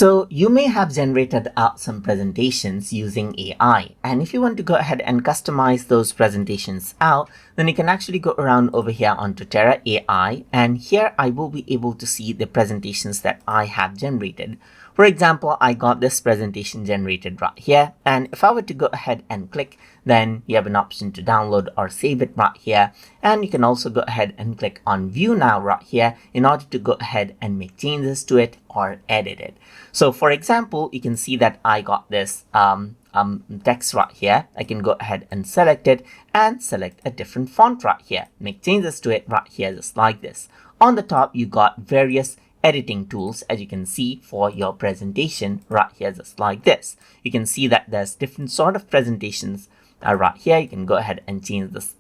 So you may have generated out some presentations using AI, and if you want to go ahead and customize those presentations out, then you can actually go around over here onto Tera AI, and here I will be able to see the presentations that I have generated. For example, I got this presentation generated right here, and if I were to go ahead and click, then you have an option to download or save it right here, and you can also go ahead and click on view now right here in order to go ahead and make changes to it or edit it. So for example, you can see that I got this text right here. I can go ahead and select it and select a different font right here, make changes to it right here just like this. On the top, you got various editing tools, as you can see, for your presentation right here just like this. You can see that there's different sort of presentations right here. You can go ahead and change this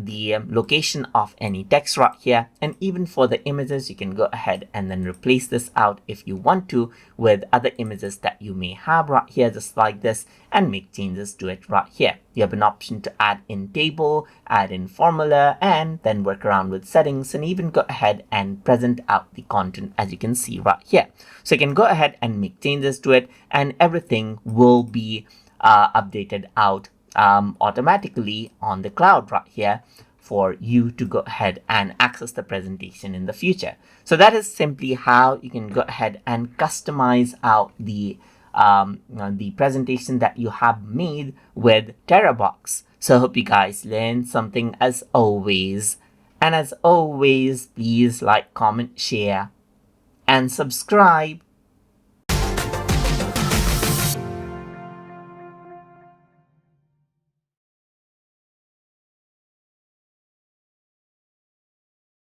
the location of any text right here, and even for the images you can go ahead and then replace this out if you want to with other images that you may have right here just like this, and make changes to it right here. You have an option to add in table, add in formula, and then work around with settings, and even go ahead and present out the content, as you can see right here. So you can go ahead and make changes to it, and everything will be updated out automatically on the cloud right here for you to go ahead and access the presentation in the future. So that is simply how you can go ahead and customize out the presentation that you have made with Terabox. So I hope you guys learned something as always. And as always, please like, comment, share, and subscribe.